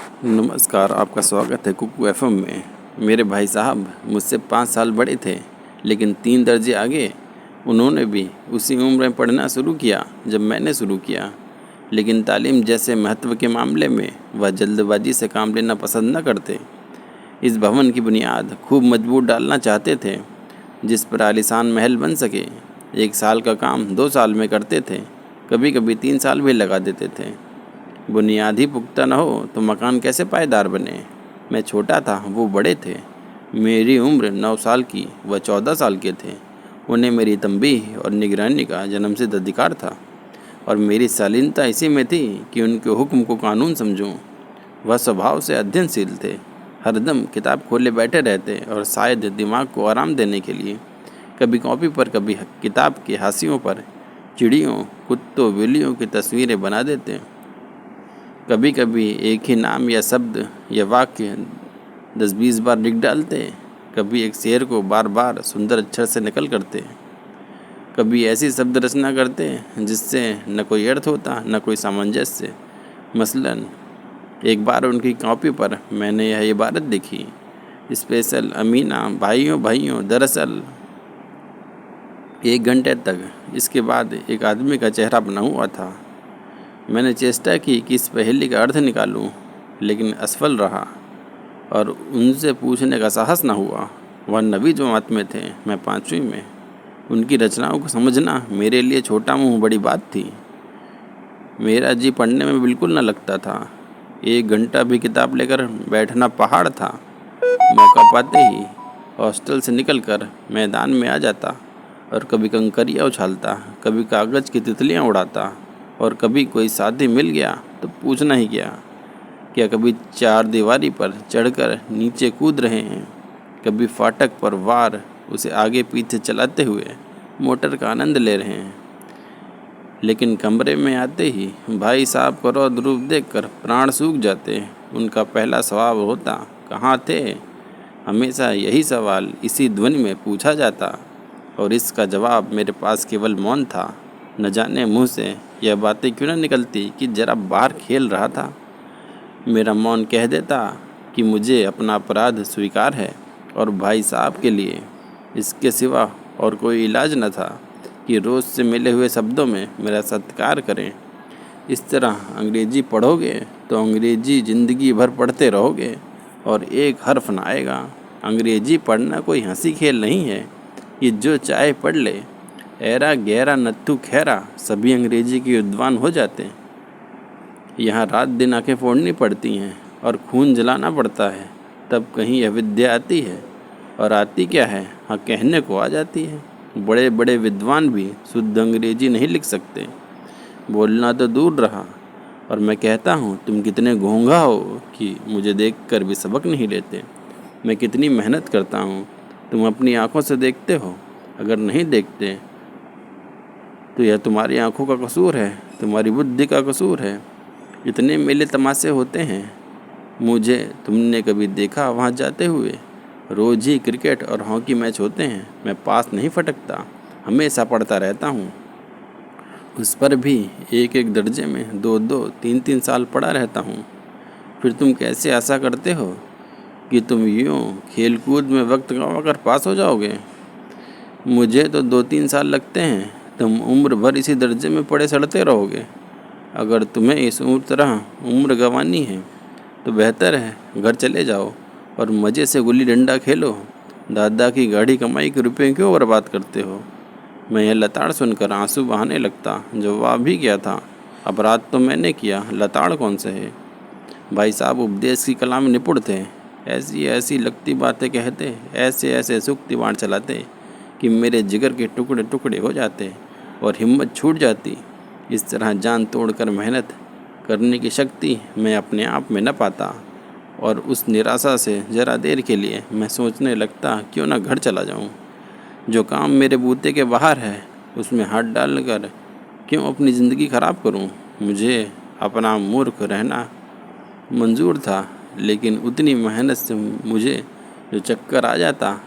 नमस्कार, आपका स्वागत है कुकू एफएम में। मेरे भाई साहब मुझसे 5 साल बड़े थे, लेकिन 3 दर्जे आगे। उन्होंने भी उसी उम्र में पढ़ना शुरू किया जब मैंने शुरू किया, लेकिन तालीम जैसे महत्व के मामले में वह जल्दबाजी से काम लेना पसंद न करते। इस भवन की बुनियाद खूब मजबूत डालना चाहते थे, जिस पर आलीशान महल बन सके। 1 साल का काम 2 साल में करते थे, कभी कभी 3 साल भी लगा देते थे। बुनियाद ही पुख्ता न हो तो मकान कैसे पायदार बने। मैं छोटा था, वो बड़े थे। मेरी उम्र 9 साल की, वह 14 साल के थे। उन्हें मेरी तंबीह और निगरानी का जन्मसिद्ध अधिकार था, और मेरी शालीनता इसी में थी कि उनके हुक्म को कानून समझूं। वह स्वभाव से अध्ययनशील थे, हरदम किताब खोले बैठे रहते, और शायद दिमाग को आराम देने के लिए कभी कॉपी पर कभी किताब के हाशियों पर चिड़ियों, कुत्तों, बिल्लियों की तस्वीरें बना देते। कभी कभी एक ही नाम या शब्द या वाक्य 10-20 बार लिख डालते। कभी एक शेर को बार बार सुंदर अक्षर से नकल करते। कभी ऐसी शब्द रचना करते जिससे न कोई अर्थ होता न कोई सामंजस्य। मसलन एक बार उनकी कॉपी पर मैंने यह इबारत लिखी, स्पेशल अमीना भाइयों भाइयों। दरअसल 1 घंटे तक इसके बाद एक आदमी का चेहरा बना हुआ था। मैंने चेष्टा की कि इस पहेली का अर्थ निकालूं, लेकिन असफल रहा और उनसे पूछने का साहस न हुआ। वह 9वीं जमात में थे, मैं 5वीं में। उनकी रचनाओं को समझना मेरे लिए छोटा मुँह बड़ी बात थी। मेरा जी पढ़ने में बिल्कुल न लगता था। 1 घंटा भी किताब लेकर बैठना पहाड़ था। मौका पाते ही हॉस्टल से निकलकर मैदान में आ जाता और कभी कंकरियाँ उछालता, कभी कागज़ की तितलियाँ उड़ाता, और कभी कोई साथी मिल गया तो पूछना ही क्या कभी 4 दीवारी पर चढ़कर नीचे कूद रहे हैं, कभी फाटक पर वार उसे आगे पीछे चलाते हुए मोटर का आनंद ले रहे हैं। लेकिन कमरे में आते ही भाई साहब का रौद्र रूप देखकर प्राण सूख जाते। उनका पहला सवाल होता, कहाँ थे? हमेशा यही सवाल इसी ध्वनि में पूछा जाता, और इसका जवाब मेरे पास केवल मौन था। न जाने मुँह से यह बातें क्यों न निकलती कि जरा बाहर खेल रहा था। मेरा मौन कह देता कि मुझे अपना अपराध स्वीकार है, और भाई साहब के लिए इसके सिवा और कोई इलाज न था कि रोज़ से मिले हुए शब्दों में मेरा सत्कार करें। इस तरह अंग्रेजी पढ़ोगे तो अंग्रेजी ज़िंदगी भर पढ़ते रहोगे और एक हर्फ न आएगा। अंग्रेजी पढ़ना कोई हंसी खेल नहीं है कि जो चाहे पढ़ ले। ऐरा गहरा नत्थु खैरा सभी अंग्रेजी के विद्वान हो जाते हैं। यहाँ रात दिन आंखें फोड़नी पड़ती हैं और खून जलाना पड़ता है, तब कहीं यह विद्या आती है। और आती क्या है, हाँ, कहने को आ जाती है। बड़े बड़े विद्वान भी शुद्ध अंग्रेजी नहीं लिख सकते, बोलना तो दूर रहा। और मैं कहता हूँ, तुम कितने घोंघा हो कि मुझे देखकर भी सबक नहीं लेते। मैं कितनी मेहनत करता हूँ, तुम अपनी आँखों से देखते हो। अगर नहीं देखते तो यह तुम्हारी आंखों का कसूर है, तुम्हारी बुद्धि का कसूर है। इतने मेले तमाशे होते हैं, मुझे तुमने कभी देखा वहाँ जाते हुए? रोज़ ही क्रिकेट और हॉकी मैच होते हैं, मैं पास नहीं फटकता, हमेशा पढ़ता रहता हूँ। उस पर भी 1-1 दर्जे में 2-2, 3-3 साल पढ़ा रहता हूँ। फिर तुम कैसे आशा करते हो कि तुम यूँ खेल कूद में वक्त गंवाकर पास हो जाओगे? मुझे तो 2-3 साल लगते हैं, तुम उम्र भर इसी दर्जे में पड़े सड़ते रहोगे। अगर तुम्हें इस तरह उम्र गंवानी है तो बेहतर है घर चले जाओ और मज़े से गुल्ली डंडा खेलो। दादा की गाढ़ी कमाई के रुपये क्यों बर्बाद करते हो? मैं यह लताड़ सुनकर आंसू बहाने लगता। जवाब भी क्या था, अपराध तो मैंने किया, लताड़ कौन से है। भाई साहब उपदेश की कला में निपुण थे। ऐसी ऐसी लगती बातें कहते, ऐसे ऐसे सूक्ति बाण चलाते कि मेरे जिगर के टुकड़े टुकड़े हो जाते और हिम्मत छूट जाती। इस तरह जान तोड़कर मेहनत करने की शक्ति मैं अपने आप में न पाता, और उस निराशा से ज़रा देर के लिए मैं सोचने लगता, क्यों ना घर चला जाऊं। जो काम मेरे बूते के बाहर है उसमें हाथ डालकर क्यों अपनी ज़िंदगी ख़राब करूं। मुझे अपना मूर्ख रहना मंजूर था, लेकिन उतनी मेहनत से मुझे जो चक्कर आ जाता,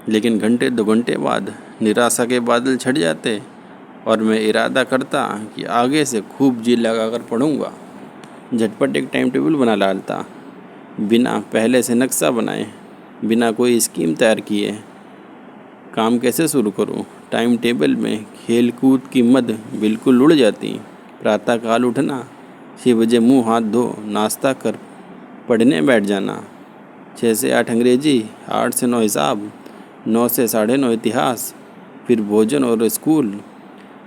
लेकिन घंटे 2 घंटे बाद निराशा के बादल छट जाते और मैं इरादा करता कि आगे से खूब जी लगाकर पढ़ूंगा। झटपट एक टाइम टेबल बना डालता, बिना पहले से नक्शा बनाए, बिना कोई स्कीम तैयार किए। काम कैसे शुरू करूं? टाइम टेबल में खेल कूद की मद बिल्कुल उड़ जाती। प्रातःकाल उठना, 6 बजे मुंह हाथ धो नाश्ता कर पढ़ने बैठ जाना, 6 से 8 अंग्रेजी, 8 से 9 हिसाब, 9 से 9:30 इतिहास, फिर भोजन और स्कूल।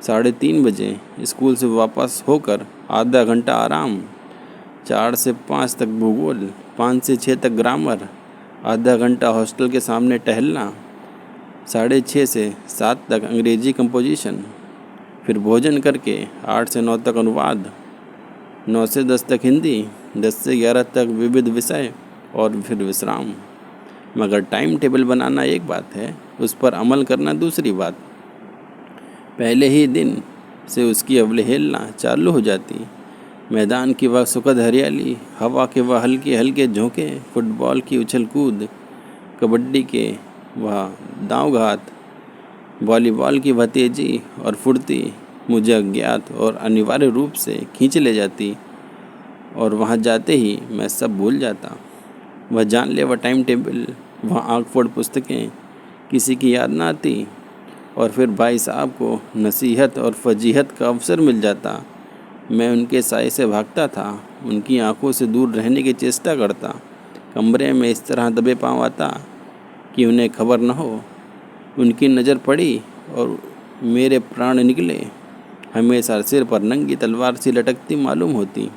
3:30 बजे स्कूल से वापस होकर आधा घंटा आराम, 4 से 5 तक भूगोल, 5 से 6 तक ग्रामर, आधा घंटा हॉस्टल के सामने टहलना, 6:30 से 7 तक अंग्रेजी कंपोजिशन, फिर भोजन करके 8 से 9 तक अनुवाद, 9 से 10 तक हिंदी, 10 से 11 तक विविध विषय और फिर विश्राम। मगर टाइम टेबल बनाना एक बात है, उस पर अमल करना दूसरी बात। पहले ही दिन से उसकी अवहेलना चालू हो जाती। मैदान की वह सुखद हरियाली, हवा के वह हल्के हल्के झोंके, फुटबॉल की उछल कूद, कबड्डी के वह दांव घात, वॉलीबॉल की वह तेजी और फुर्ती मुझे अज्ञात और अनिवार्य रूप से खींच ले जाती, और वहाँ जाते ही मैं सब भूल जाता। वह जानलेवा टाइम टेबल, वह आँख फोड़ पुस्तकें, किसी की याद ना आती, और फिर भाई साहब को नसीहत और फजीहत का अवसर मिल जाता। मैं उनके साए से भागता था, उनकी आंखों से दूर रहने की चेष्टा करता, कमरे में इस तरह दबे पाँव आता कि उन्हें खबर न हो। उनकी नज़र पड़ी और मेरे प्राण निकले। हमेशा सिर पर नंगी तलवार सी लटकती मालूम होती।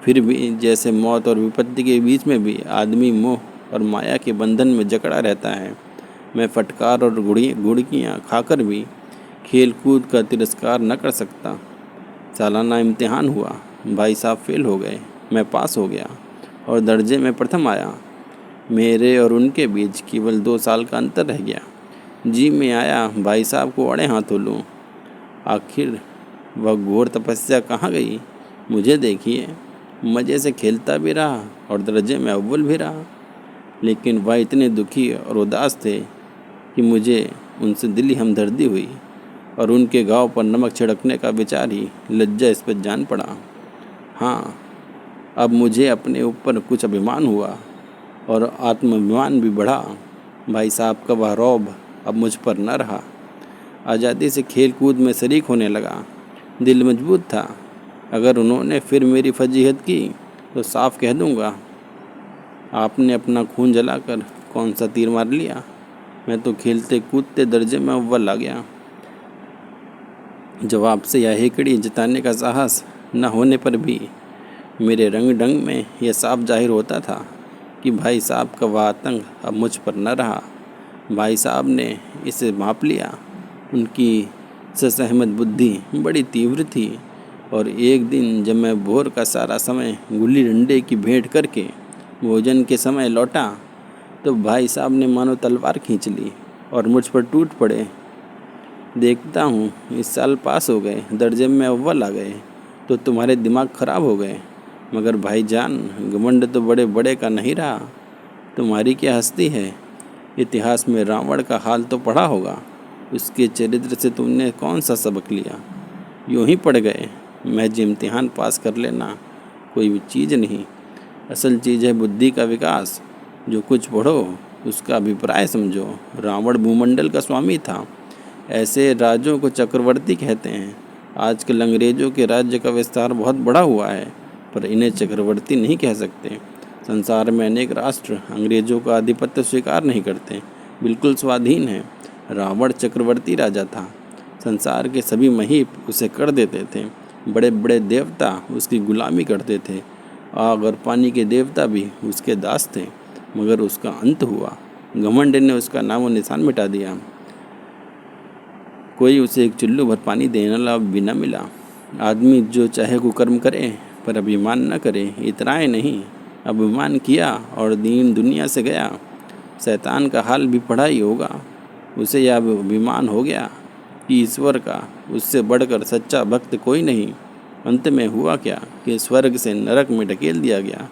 फिर भी जैसे मौत और विपत्ति के बीच में भी आदमी मोह और माया के बंधन में जकड़ा रहता है। मैं फटकार और गुड़कियाँ खाकर भी खेल कूद का तिरस्कार न कर सकता। सालाना इम्तिहान हुआ, भाई साहब फेल हो गए, मैं पास हो गया और दर्जे में प्रथम आया। मेरे और उनके बीच केवल 2 साल का अंतर रह गया। जी में आया भाई साहब को अड़े हाथों लूँ। आखिर वह घोर तपस्या कहाँ गई? मुझे देखिए, मज़े से खेलता भी रहा और दर्जे में अव्वल भी रहा, लेकिन वह इतने दुखी और उदास थे कि मुझे उनसे दिली हमदर्दी हुई, और उनके घाव पर नमक छिड़कने का विचार ही लज्जा इस पर जान पड़ा। हाँ, अब मुझे अपने ऊपर कुछ अभिमान हुआ और आत्माभिमान भी बढ़ा। भाई साहब का वह रौब अब मुझ पर न रहा। आज़ादी से खेल कूद में शरीक होने लगा। दिल मजबूत था। अगर उन्होंने फिर मेरी फजीहत की तो साफ कह दूंगा, आपने अपना खून जलाकर कौन सा तीर मार लिया? मैं तो खेलते कूदते दर्जे में अव्वल आ गया। जवाब से यह हेकड़ी जताने का साहस न होने पर भी मेरे रंग ढंग में यह साफ जाहिर होता था कि भाई साहब का वह आतंक अब मुझ पर न रहा। भाई साहब ने इसे माप लिया। उनकी ससहमत बुद्धि बड़ी तीव्र थी, और एक दिन जब मैं भोर का सारा समय गुल्ली डंडे की भेंट करके भोजन के समय लौटा, तो भाई साहब ने मानो तलवार खींच ली और मुझ पर टूट पड़े। देखता हूँ इस साल पास हो गए, दर्जे में अव्वल आ गए, तो तुम्हारे दिमाग खराब हो गए। मगर भाईजान, घमंड तो बड़े बड़े का नहीं रहा। तुम्हारी क्या हस्ती है? इतिहास में रावण का हाल तो पढ़ा होगा। उसके चरित्र से तुमने कौन सा सबक लिया? यूँ ही पढ़ गए। महज इम्तिहान पास कर लेना कोई चीज़ नहीं। असल चीज़ है बुद्धि का विकास। जो कुछ पढ़ो उसका अभिप्राय समझो। रावण भूमंडल का स्वामी था। ऐसे राजों को चक्रवर्ती कहते हैं। आजकल अंग्रेज़ों के राज्य का विस्तार बहुत बड़ा हुआ है, पर इन्हें चक्रवर्ती नहीं कह सकते। संसार में अनेक राष्ट्र अंग्रेज़ों का आधिपत्य स्वीकार नहीं करते, बिल्कुल स्वाधीन है। रावण चक्रवर्ती राजा था। संसार के सभी महीप उसे कर देते थे। बड़े बड़े देवता उसकी गुलामी करते थे। आग और पानी के देवता भी उसके दास थे। मगर उसका अंत हुआ। घमंड ने उसका नामो निशान मिटा दिया। कोई उसे एक चुल्लू भर पानी देने वाला भी न मिला। आदमी जो चाहे कुकर्म करे, पर अभिमान न करे। इतना ही नहीं, अभिमान किया और दीन दुनिया से गया। शैतान का हाल भी पढ़ा ही होगा। उसे यह अभिमान हो गया कि ईश्वर का उससे बढ़कर सच्चा भक्त कोई नहीं। अंत में हुआ क्या कि स्वर्ग से नरक में ढकेल दिया गया।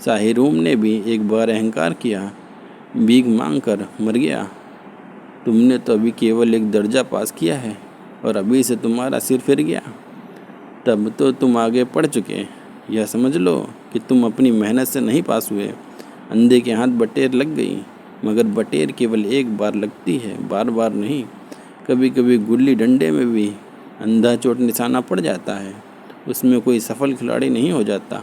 साहिरूम ने भी एक बार अहंकार किया, भीख मांग कर मर गया। तुमने तो अभी केवल एक दर्जा पास किया है और अभी से तुम्हारा सिर फिर गया। तब तो तुम आगे पढ़ चुके, यह समझ लो कि तुम अपनी मेहनत से नहीं पास हुए। अंधे के हाथ बटेर लग गई, मगर बटेर केवल एक बार लगती है, बार बार नहीं। कभी कभी गुल्ली डंडे में भी अंधा चोट निशाना पड़ जाता है। उसमें कोई सफल खिलाड़ी नहीं हो जाता।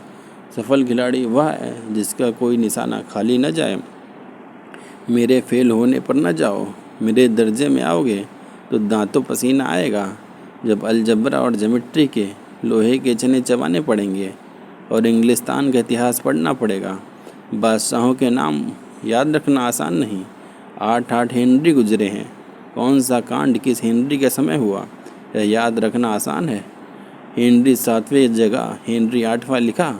सफल खिलाड़ी वह है जिसका कोई निशाना खाली न जाए। मेरे फेल होने पर न जाओ। मेरे दर्जे में आओगे तो दांतों पसीना आएगा जब अलजबरा और ज्योमेट्री के लोहे के चने चबाने पड़ेंगे और इंग्लिस्तान का इतिहास पढ़ना पड़ेगा। बादशाहों के नाम याद रखना आसान नहीं। 8 हेनरी गुजरे हैं। कौन सा कांड किस हेनरी के समय हुआ, यह याद रखना आसान है। हेनरी 7वें जगह हेनरी 8वां लिखा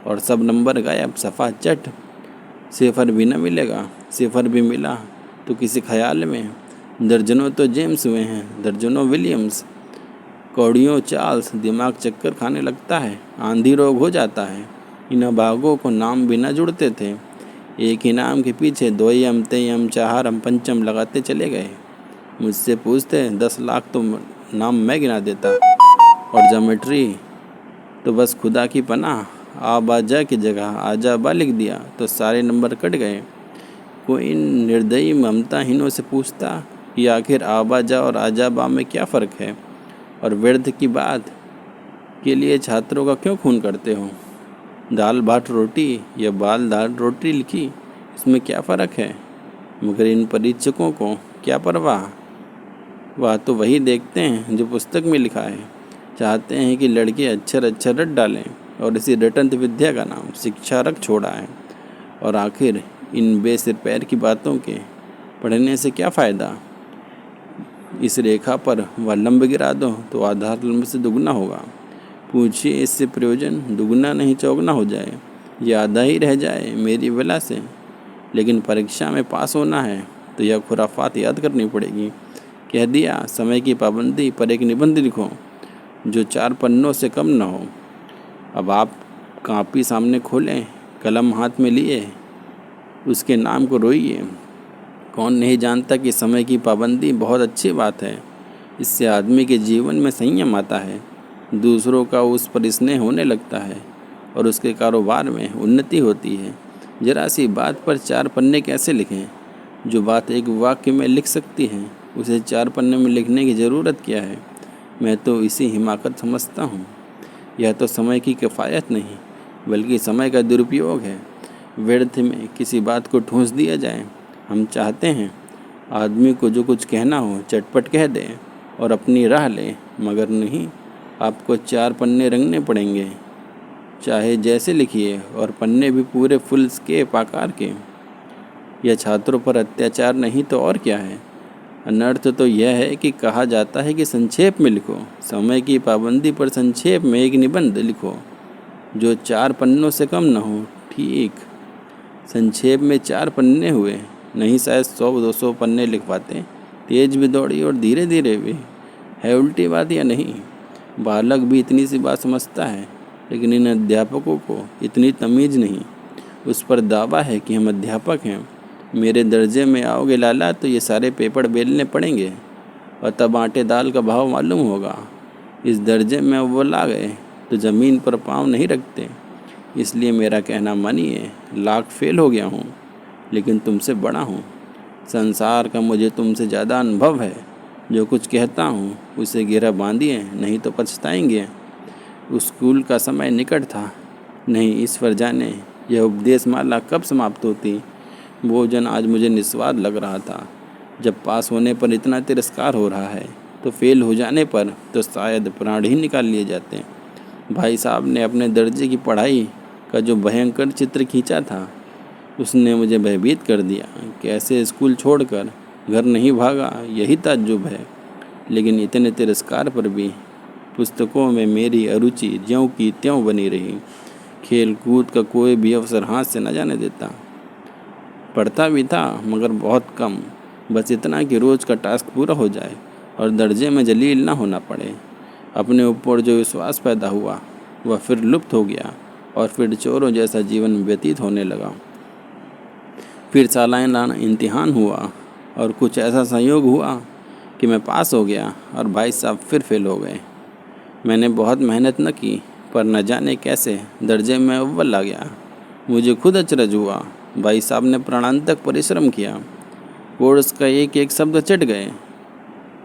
और सब नंबर गायब, सफ़ा चट। सिफर भी न मिलेगा। सिफर भी मिला तो किसी ख्याल में। दर्जनों तो जेम्स हुए हैं, दर्जनों विलियम्स। कौड़ियों चार्ल्स। दिमाग चक्कर खाने लगता है, आंधी रोग हो जाता है। इन अभागों को नाम भी न जुड़ते थे। एक ही नाम के पीछे द्वयम तेयम चाहरम पंचम लगाते चले गए। मुझसे पूछते 10 लाख तो नाम मैं गिना देता। और ज्योमेट्री तो बस खुदा की पनाह। आबाजा की जगह आजाबा लिख दिया तो सारे नंबर कट गए। कोई निर्दयी ममताहीनों से पूछता कि आखिर आबाजा और आजाबा में क्या फ़र्क है, और व्यर्थ की बात के लिए छात्रों का क्यों खून करते हो। दाल भात रोटी या बाल दाल रोटी लिखी, इसमें क्या फ़र्क है। मगर इन परीक्षकों को क्या परवाह। वह तो वही देखते हैं जो पुस्तक में लिखा है। चाहते हैं कि लड़के अक्षर अक्षर रट डालें और इसी रटंत विद्या का नाम शिक्षा रख छोड़ा है। और आखिर इन बेसिर पैर की बातों के पढ़ने से क्या फ़ायदा। इस रेखा पर वह लंब गिरा दो तो आधार लंब से दुगना होगा। पूछिए इससे प्रयोजन दुगना नहीं चौगुना हो जाए, यह आधा ही रह जाए मेरी वजह से। लेकिन परीक्षा में पास होना है तो यह खुराफात याद करनी पड़ेगी। कह दिया समय की पाबंदी पर एक निबंध लिखो जो 4 पन्नों से कम न हो। अब आप कापी सामने खोलें, कलम हाथ में लिए उसके नाम को रोइए। कौन नहीं जानता कि समय की पाबंदी बहुत अच्छी बात है। इससे आदमी के जीवन में संयम आता है, दूसरों का उस पर स्नेह होने लगता है और उसके कारोबार में उन्नति होती है। जरा सी बात पर 4 पन्ने कैसे लिखें। जो बात एक वाक्य में लिख सकती है उसे 4 पन्ने में लिखने की ज़रूरत क्या है। मैं तो इसी हिमाकत समझता हूँ। यह तो समय की किफ़ायत नहीं बल्कि समय का दुरुपयोग है। व्यर्थ में किसी बात को ठूंस दिया जाए। हम चाहते हैं आदमी को जो कुछ कहना हो चटपट कह दें और अपनी राह लें, मगर नहीं, आपको 4 पन्ने रंगने पड़ेंगे, चाहे जैसे लिखिए, और पन्ने भी पूरे फुल स्केप आकार के। यह छात्रों पर अत्याचार नहीं तो और क्या है। अनर्थ तो यह है कि कहा जाता है कि संक्षेप में लिखो। समय की पाबंदी पर संक्षेप में एक निबंध लिखो जो 4 पन्नों से कम न हो। ठीक, संक्षेप में 4 पन्ने हुए, नहीं शायद 100-200 पन्ने लिख पाते। तेज भी दौड़ी और धीरे धीरे भी। है उल्टी बात या नहीं। बालक भी इतनी सी बात समझता है, लेकिन इन अध्यापकों को इतनी तमीज़ नहीं। उस पर दावा है कि हम अध्यापक हैं। मेरे दर्जे में आओगे लाला तो ये सारे पेपर बेलने पड़ेंगे और तब आटे दाल का भाव मालूम होगा। इस दर्जे में वो ला गए तो ज़मीन पर पाँव नहीं रखते। इसलिए मेरा कहना मानिए, लाख फेल हो गया हूँ लेकिन तुमसे बड़ा हूँ। संसार का मुझे तुमसे ज़्यादा अनुभव है। जो कुछ कहता हूँ उसे गिरा बांधिए, नहीं तो पछताएंगे। स्कूल का समय निकट था। नहीं, ईश्वर जाने यह उपदेश माला कब समाप्त होती। भोजन आज मुझे निस्वाद लग रहा था। जब पास होने पर इतना तिरस्कार हो रहा है तो फेल हो जाने पर तो शायद प्राण ही निकाल लिए जाते। भाई साहब ने अपने दर्जे की पढ़ाई का जो भयंकर चित्र खींचा था उसने मुझे भयभीत कर दिया। कैसे स्कूल छोड़कर घर नहीं भागा, यही ताज्जुब है। लेकिन इतने तिरस्कार पर भी पुस्तकों में मेरी अरुचि ज्यों की त्यों बनी रही। खेल कूद का कोई भी अवसर हाथ से न जाने देता। पढ़ता भी था मगर बहुत कम, बस इतना कि रोज़ का टास्क पूरा हो जाए और दर्जे में जलील ना होना पड़े। अपने ऊपर जो विश्वास पैदा हुआ वह फिर लुप्त हो गया और फिर चोरों जैसा जीवन व्यतीत होने लगा। फिर सालाना इम्तिहान हुआ और कुछ ऐसा संयोग हुआ कि मैं पास हो गया और भाई साहब फिर फेल हो गए। मैंने बहुत मेहनत न की, पर न जाने कैसे दर्जे में अव्वल आ गया। मुझे खुद अचरज हुआ। भाई साहब ने प्राणांतक परिश्रम किया। कोर्स का एक एक शब्द चट गए।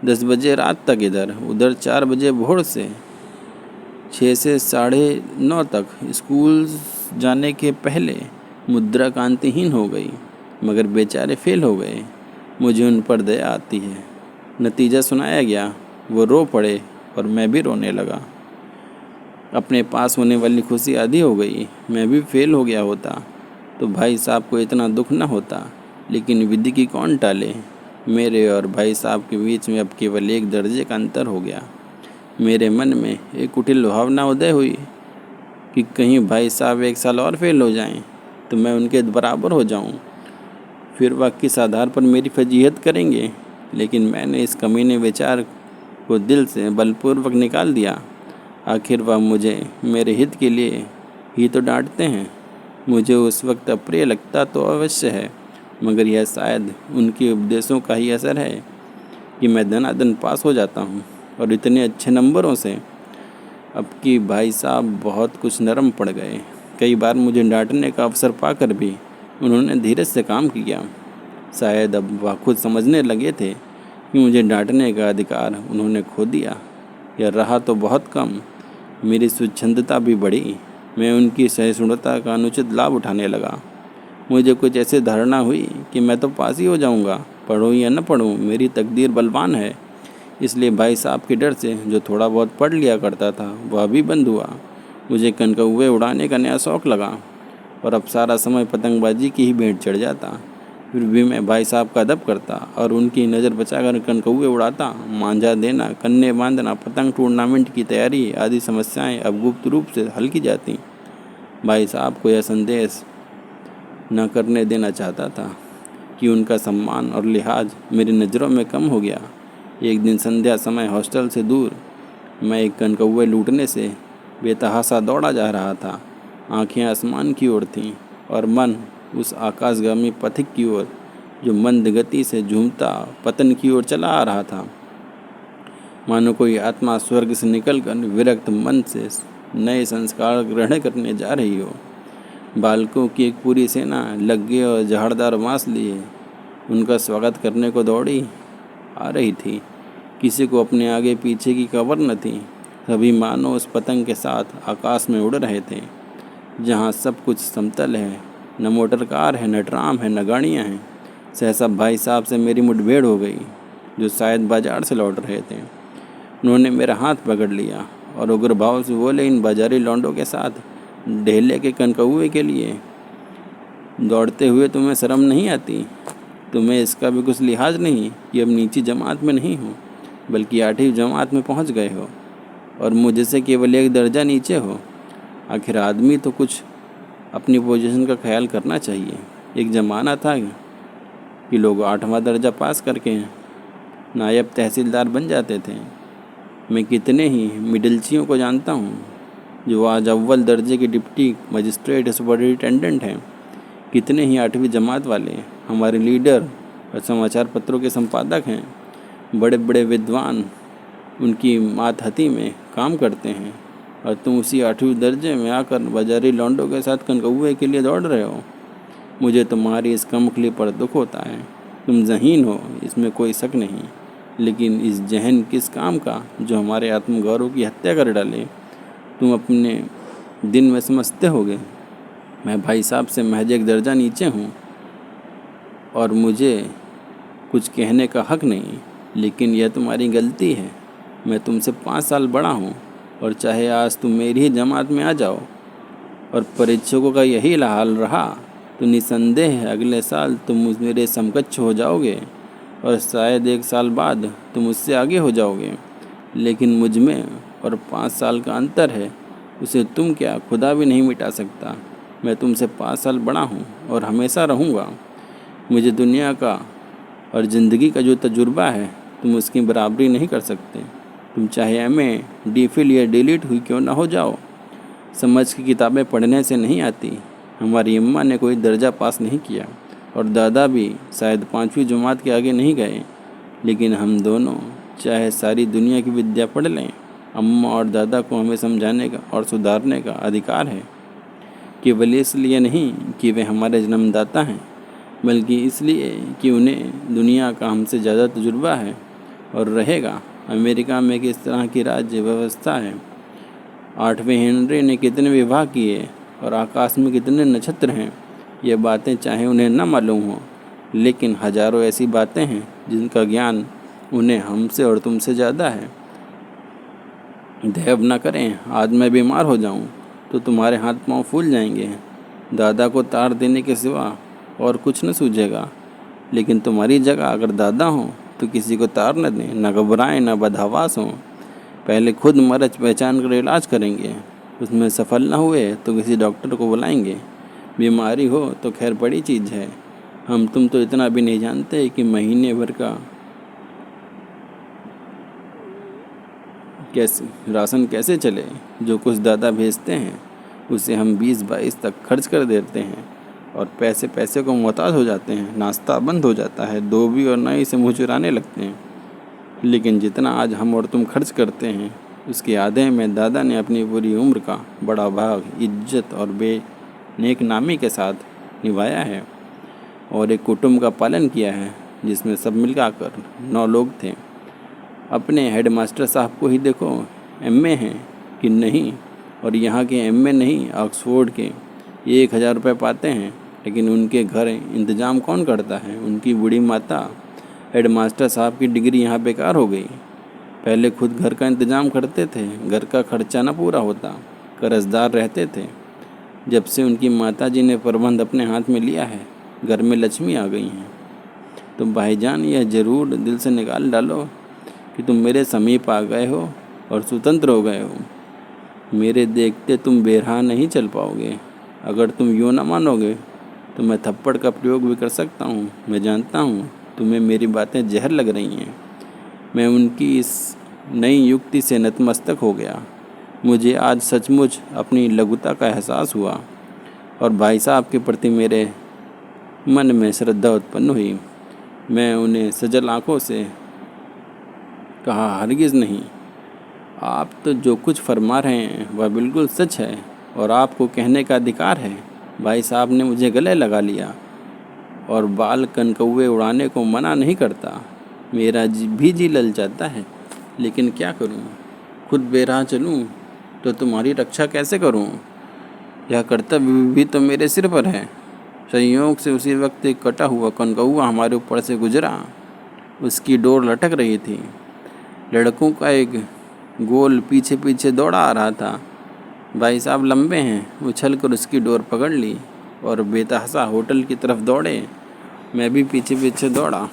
10 बजे रात तक इधर उधर, 4 बजे भोर से 6 से 9:30 तक। स्कूल जाने के पहले मुद्रा कांतिहीन हो गई, मगर बेचारे फेल हो गए। मुझे उन पर दया आती है। नतीजा सुनाया गया, वो रो पड़े और मैं भी रोने लगा। अपने पास होने वाली खुशी आधी हो गई। मैं भी फेल हो गया होता तो भाई साहब को इतना दुख न होता, लेकिन विधि की कौन टाले। मेरे और भाई साहब के बीच में अब केवल 1 दर्जे का अंतर हो गया। मेरे मन में एक कुटिल भावना उदय हुई कि कहीं भाई साहब 1 साल और फेल हो जाएं तो मैं उनके बराबर हो जाऊं। फिर वह किस आधार पर मेरी फजीहत करेंगे। लेकिन मैंने इस कमीने विचार को दिल से बलपूर्वक निकाल दिया। आखिर वह मुझे मेरे हित के लिए ही तो डांटते हैं। मुझे उस वक्त अप्रिय लगता तो अवश्य है, मगर यह शायद उनके उपदेशों का ही असर है कि मैं दनादन पास हो जाता हूँ और इतने अच्छे नंबरों से। अब कि भाई साहब बहुत कुछ नरम पड़ गए। कई बार मुझे डांटने का अवसर पाकर भी उन्होंने धीरज से काम किया। शायद अब वह खुद समझने लगे थे कि मुझे डांटने का अधिकार उन्होंने खो दिया, या रहा तो बहुत कम। मेरी स्वच्छंदता भी बढ़ी। मैं उनकी सहिष्णुता का अनुचित लाभ उठाने लगा। मुझे कुछ ऐसी धारणा हुई कि मैं तो पास ही हो जाऊंगा, पढ़ूं या न पढ़ूं, मेरी तकदीर बलवान है। इसलिए भाई साहब के डर से जो थोड़ा बहुत पढ़ लिया करता था वह भी बंद हुआ। मुझे कनकौवे उड़ाने का नया शौक़ लगा और अब सारा समय पतंगबाजी की ही भेंट चढ़ जाता। फिर भी मैं भाई साहब का अदब करता और उनकी नज़र बचाकर कनकौवे उड़ाता। मांझा देना, कन्ने बांधना, पतंग टूर्नामेंट की तैयारी आदि समस्याएं अब गुप्त रूप से हल की जाती। भाई साहब को यह संदेश न करने देना चाहता था कि उनका सम्मान और लिहाज मेरी नज़रों में कम हो गया। एक दिन संध्या समय हॉस्टल से दूर मैं एक कनकौवे लूटने से बेतहासा दौड़ा जा रहा था। आंखें आसमान की ओर थीं और मन उस आकाशगामी पथिक की ओर जो मंद गति से झूमता पतन की ओर चला आ रहा था। मानो कोई आत्मा स्वर्ग से निकलकर विरक्त मन से नए संस्कार ग्रहण करने जा रही हो। बालकों की एक पूरी सेना लग्गे और जहरदार बांस लिए उनका स्वागत करने को दौड़ी आ रही थी। किसी को अपने आगे पीछे की खबर न थी। सभी मानो उस पतंग के साथ आकाश में उड़ रहे थे जहाँ सब कुछ समतल है, न मोटर कार है, न ट्राम है, न गाड़ियाँ हैं। सहसा भाई साहब से मेरी मुठभेड़ हो गई, जो शायद बाजार से लौट रहे थे। उन्होंने मेरा हाथ पकड़ लिया और उग्र भाव से बोले, इन बाजारी लौंडों के साथ ढेले के कनकौवे के लिए दौड़ते हुए तुम्हें शर्म नहीं आती? तुम्हें इसका भी कुछ लिहाज नहीं कि अब नीची जमात में नहीं हो, बल्कि 8वीं जमात में पहुंच गए हो और मुझसे केवल 1 दर्जा नीचे हो। आखिर आदमी तो कुछ अपनी पोजीशन का ख्याल करना चाहिए। एक ज़माना था कि लोग 8वां दर्जा पास करके नायब तहसीलदार बन जाते थे। मैं कितने ही मिडिलचियों को जानता हूँ जो आज अव्वल दर्जे के डिप्टी मजिस्ट्रेट सुपरिटेंडेंट हैं। कितने ही 8वीं जमात वाले हमारे लीडर और समाचार पत्रों के संपादक हैं। बड़े बड़े विद्वान उनकी मातहती में काम करते हैं और तुम उसी 8वीं दर्जे में आकर बाजारी लौंडों के साथ कनकौवे के लिए दौड़ रहे हो। मुझे तुम्हारी इस कमखली पर दुख होता है। तुम ज़हीन हो, इसमें कोई शक नहीं, लेकिन इस जहन किस काम का जो हमारे आत्मगौरव की हत्या कर डाले। तुम अपने दिन में समझते होगे मैं भाई साहब से महज 1 दर्जा नीचे हूँ और मुझे कुछ कहने का हक नहीं, लेकिन यह तुम्हारी गलती है। मैं तुमसे 5 साल बड़ा हूँ और चाहे आज तुम मेरी ही जमात में आ जाओ और परीक्षकों का यही हाल रहा तो निसंदेह अगले साल तुम मेरे समकक्ष हो जाओगे और शायद 1 साल बाद तुम उससे आगे हो जाओगे। लेकिन मुझ में और 5 साल का अंतर है, उसे तुम क्या खुदा भी नहीं मिटा सकता। मैं तुमसे 5 साल बड़ा हूँ और हमेशा रहूँगा। मुझे दुनिया का और ज़िंदगी का जो तजुर्बा है तुम उसकी बराबरी नहीं कर सकते। तुम चाहे MA, DPhil या डिलीट हुई क्यों ना हो जाओ, समझ की किताबें पढ़ने से नहीं आती। हमारी अम्मा ने कोई दर्जा पास नहीं किया और दादा भी शायद 5वीं जमात के आगे नहीं गए, लेकिन हम दोनों चाहे सारी दुनिया की विद्या पढ़ लें अम्मा और दादा को हमें समझाने का और सुधारने का अधिकार है, केवल इसलिए नहीं कि वे हमारे जन्मदाता हैं, बल्कि इसलिए कि उन्हें दुनिया का हमसे ज़्यादा तजुर्बा है और रहेगा। अमेरिका में किस तरह की राज्य व्यवस्था है, 8वें हेनरी ने कितने विवाह किए और आकाश में कितने नक्षत्र हैं, ये बातें चाहे उन्हें न मालूम हो, लेकिन हजारों ऐसी बातें हैं जिनका ज्ञान उन्हें हमसे और तुमसे ज़्यादा है। दैव न करें आज मैं बीमार हो जाऊं तो तुम्हारे हाथ पांव फूल जाएंगे। दादा को तार देने के सिवा और कुछ न सूझेगा, लेकिन तुम्हारी जगह अगर दादा हो तो किसी को तार न दें, न घबराएं, न बदहवास हों। पहले खुद मर्ज पहचान कर इलाज करेंगे, उसमें सफल न हुए तो किसी डॉक्टर को बुलाएंगे। बीमारी हो तो खैर बड़ी चीज़ है, हम तुम तो इतना भी नहीं जानते कि महीने भर का राशन कैसे चले। जो कुछ दादा भेजते हैं उसे हम 20-22 तक खर्च कर देते हैं और पैसे को मोहताज हो जाते हैं। नाश्ता बंद हो जाता है, धोबी और नाई से मुँह चुराने लगते हैं। लेकिन जितना आज हम और तुम खर्च करते हैं उसके आधे में दादा ने अपनी पूरी उम्र का बड़ा भाग इज्जत और नेकनामी के साथ निभाया है और एक कुटुंब का पालन किया है जिसमें सब मिलकर 9 लोग थे। अपने हेडमास्टर साहब को ही देखो, एमए हैं कि नहीं, और यहाँ के एमए नहीं ऑक्सफोर्ड के 1000 रुपये पाते हैं, लेकिन उनके घर इंतज़ाम कौन करता है? उनकी बूढ़ी माता। हेडमास्टर साहब की डिग्री यहाँ बेकार हो गई। पहले खुद घर का इंतज़ाम करते थे, घर का खर्चा न पूरा होता, कर्जदार रहते थे। जब से उनकी माताजी ने प्रबंध अपने हाथ में लिया है, घर में लक्ष्मी आ गई हैं। तो भाईजान यह ज़रूर दिल से निकाल डालो कि तुम मेरे समीप आ गए हो और स्वतंत्र हो गए हो। मेरे देखते तुम बेरहा नहीं चल पाओगे। अगर तुम यूँ ना मानोगे तो मैं थप्पड़ का प्रयोग भी कर सकता हूँ। मैं जानता हूँ तुम्हें मेरी बातें जहर लग रही हैं। मैं उनकी इस नई युक्ति से नतमस्तक हो गया। मुझे आज सचमुच अपनी लघुता का एहसास हुआ और भाई साहब के प्रति मेरे मन में श्रद्धा उत्पन्न हुई। मैं उन्हें सजल आँखों से कहा, हरगिज़ नहीं, आप तो जो कुछ फरमा रहे हैं वह बिल्कुल सच है और आपको कहने का अधिकार है। भाई साहब ने मुझे गले लगा लिया और बाल कनकौवे उड़ाने को मना नहीं करता। मेरा जी लल जाता है, लेकिन क्या करूं? खुद बेराह चलूं तो तुम्हारी रक्षा कैसे करूं? यह कर्तव्य भी तो मेरे सिर पर है। संयोग से उसी वक्त एक कटा हुआ कनकौवा हमारे ऊपर से गुजरा। उसकी डोर लटक रही थी। लड़कों का एक गोल पीछे पीछे दौड़ा आ रहा था। भाई साहब लंबे हैं, उछल कर उसकी डोर पकड़ ली और बेतहाशा होटल की तरफ दौड़े। मैं भी पीछे पीछे दौड़ा।